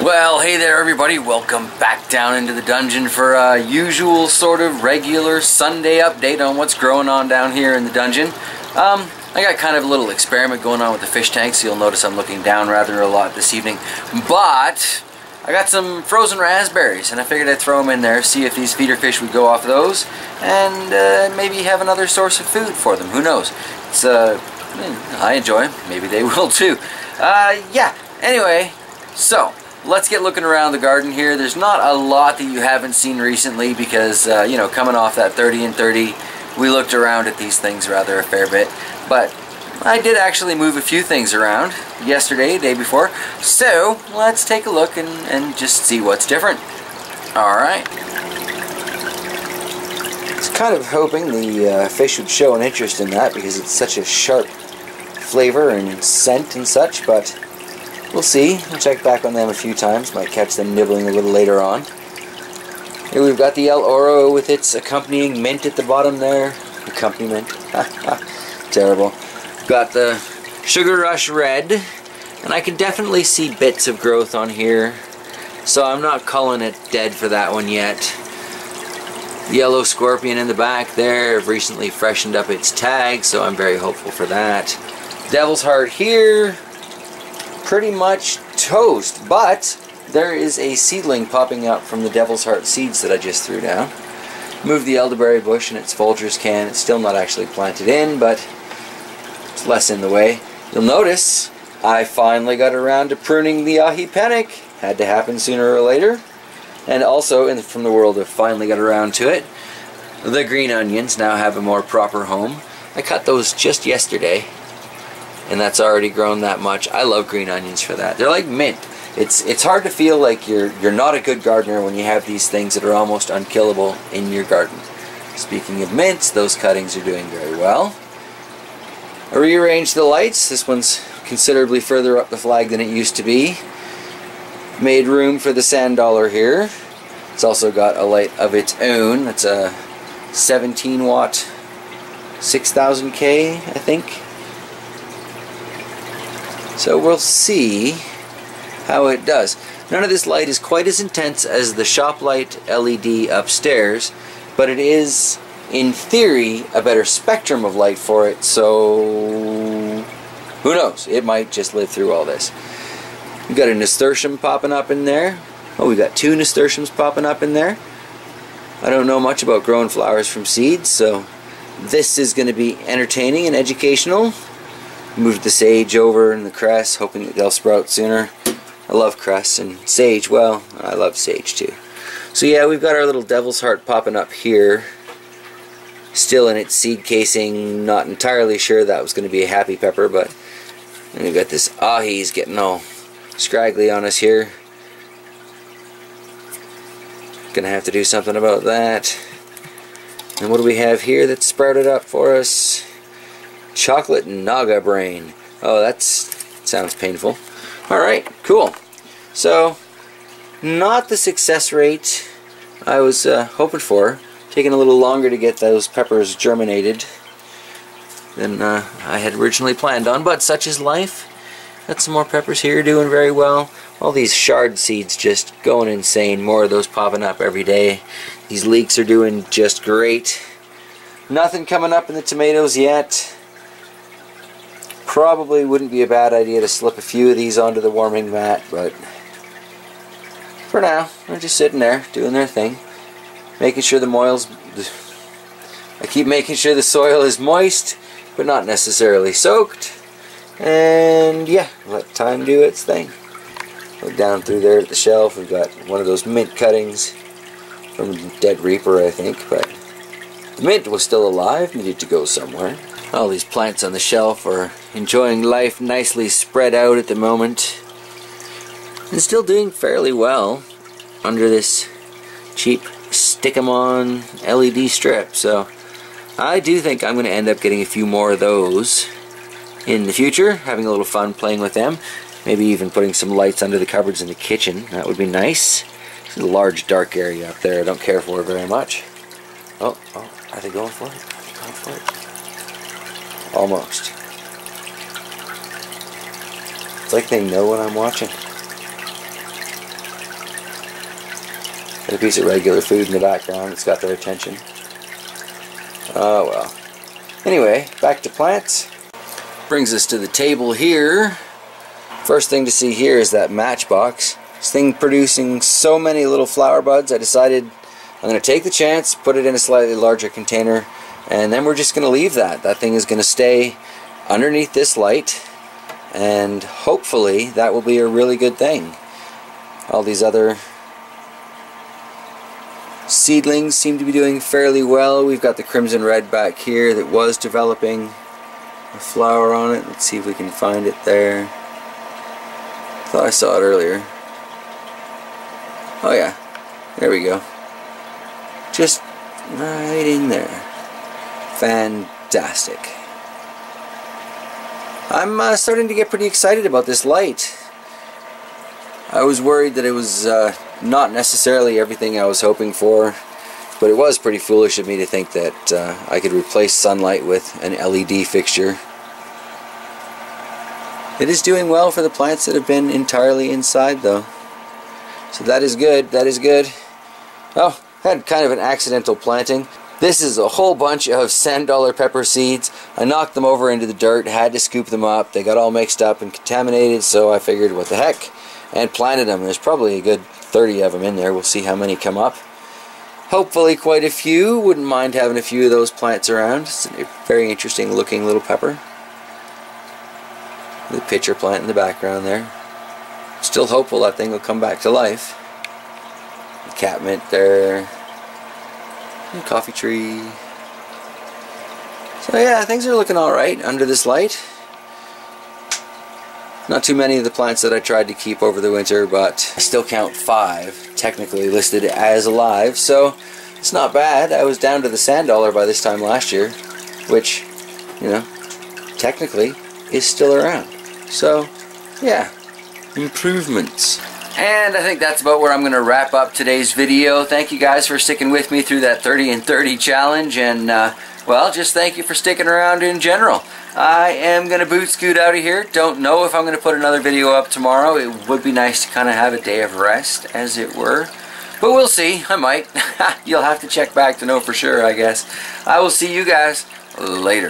Well, hey there everybody, welcome back down into the dungeon for a usual sort of regular Sunday update on what's growing on down here in the dungeon. I got kind of a little experiment going on with the fish tanks, so you'll notice I'm looking down rather a lot this evening. But I got some frozen raspberries and I figured I'd throw them in there, see if these feeder fish would go off those, and maybe have another source of food for them. Who knows? It's I enjoy them, maybe they will too. Yeah, anyway, so let's get looking around the garden here. There's not a lot that you haven't seen recently because, you know, coming off that 30 and 30, we looked around at these things rather a fair bit. But I did actually move a few things around yesterday, the day before. So let's take a look and just see what's different. Alright. I was kind of hoping the fish would show an interest in that because it's such a sharp flavor and scent and such, but we'll see. I'll check back on them a few times. Might catch them nibbling a little later on. Here we've got the El Oro with its accompanying mint at the bottom there. Accompaniment. Terrible. Got the Sugar Rush Red. And I can definitely see bits of growth on here. So I'm not calling it dead for that one yet. Yellow Scorpion in the back there. I've recently freshened up its tag, so I'm very hopeful for that. Devil's Heart here. Pretty much toast, but there is a seedling popping up from the Devil's Heart seeds that I just threw down. Moved the elderberry bush in its Folgers can. It's still not actually planted in, but it's less in the way. You'll notice I finally got around to pruning the aquaponic. Had to happen sooner or later. And also, from the world of finally got around to it, the green onions now have a more proper home. I cut those just yesterday, and that's already grown that much. I love green onions for that. They're like mint. It's hard to feel like you're not a good gardener when you have these things that are almost unkillable in your garden. Speaking of mints, those cuttings are doing very well. I rearranged the lights. This one's considerably further up the flag than it used to be. Made room for the sand dollar here. It's also got a light of its own. It's a 17 watt 6000K, I think. So we'll see how it does. None of this light is quite as intense as the shop light LED upstairs, but it is, in theory, a better spectrum of light for it, so who knows? It might just live through all this. We've got a nasturtium popping up in there. Oh, we've got two nasturtiums popping up in there. I don't know much about growing flowers from seeds, so this is going to be entertaining and educational. Moved the sage over and the cress, hoping that they'll sprout sooner. I love cress and sage. Well, I love sage too. So yeah, we've got our little Devil's Heart popping up here. Still in its seed casing. Not entirely sure that was going to be a happy pepper, but and we've got this ahi's getting all scraggly on us here. Gonna have to do something about that. And what do we have here that's sprouted up for us? Chocolate Naga Brain. Oh, that sounds painful. Alright, cool. So, not the success rate I was hoping for. Taking a little longer to get those peppers germinated than I had originally planned on, but such is life. Got some more peppers here doing very well. All these shard seeds just going insane. More of those popping up every day. These leeks are doing just great. Nothing coming up in the tomatoes yet. Probably wouldn't be a bad idea to slip a few of these onto the warming mat, but for now, they're just sitting there doing their thing. Making sure I keep making sure the soil is moist, but not necessarily soaked. And yeah, let time do its thing. Look down through there at the shelf. We've got one of those mint cuttings from Dead Reaper, I think, but the mint was still alive, needed to go somewhere. All these plants on the shelf are enjoying life nicely spread out at the moment. And still doing fairly well under this cheap stick-em-on LED strip. So I do think I'm going to end up getting a few more of those in the future. Having a little fun playing with them. Maybe even putting some lights under the cupboards in the kitchen. That would be nice. There's a large dark area up there I don't care for very much. Oh, are they going for it? Are they going for it? Almost. It's like they know what I'm watching. Got a piece of regular food in the background that's got their attention. Oh well. Anyway, back to plants. Brings us to the table here. First thing to see here is that Matchbox. This thing producing so many little flower buds, I decided I'm going to take the chance, put it in a slightly larger container, and then we're just going to leave that. That thing is going to stay underneath this light, and hopefully that will be a really good thing. All these other seedlings seem to be doing fairly well. We've got the crimson red back here that was developing a flower on it. Let's see if we can find it there. Thought I saw it earlier. Oh yeah, there we go. Just right in there. Fantastic. I'm starting to get pretty excited about this light. I was worried that it was not necessarily everything I was hoping for, but it was pretty foolish of me to think that I could replace sunlight with an LED fixture. It is doing well for the plants that have been entirely inside though. So that is good, that is good. Oh, had kind of an accidental planting. This is a whole bunch of sand dollar pepper seeds. I knocked them over into the dirt, had to scoop them up. They got all mixed up and contaminated, so I figured what the heck, and planted them. There's probably a good 30 of them in there. We'll see how many come up. Hopefully quite a few. Wouldn't mind having a few of those plants around. It's a very interesting looking little pepper. The pitcher plant in the background there. Still hopeful that thing will come back to life. The catmint there. And coffee tree. So yeah, things are looking alright under this light. Not too many of the plants that I tried to keep over the winter, but I still count 5 technically listed as alive, so it's not bad. I was down to the sand dollar by this time last year, which, you know, technically is still around. So, yeah, improvements. And I think that's about where I'm going to wrap up today's video. Thank you guys for sticking with me through that 30 and 30 challenge, and well, just thank you for sticking around in general. I am going to boot scoot out of here. Don't know if I'm going to put another video up tomorrow. It would be nice to kind of have a day of rest, as it were. But we'll see. I might. You'll have to check back to know for sure, I guess. I will see you guys later.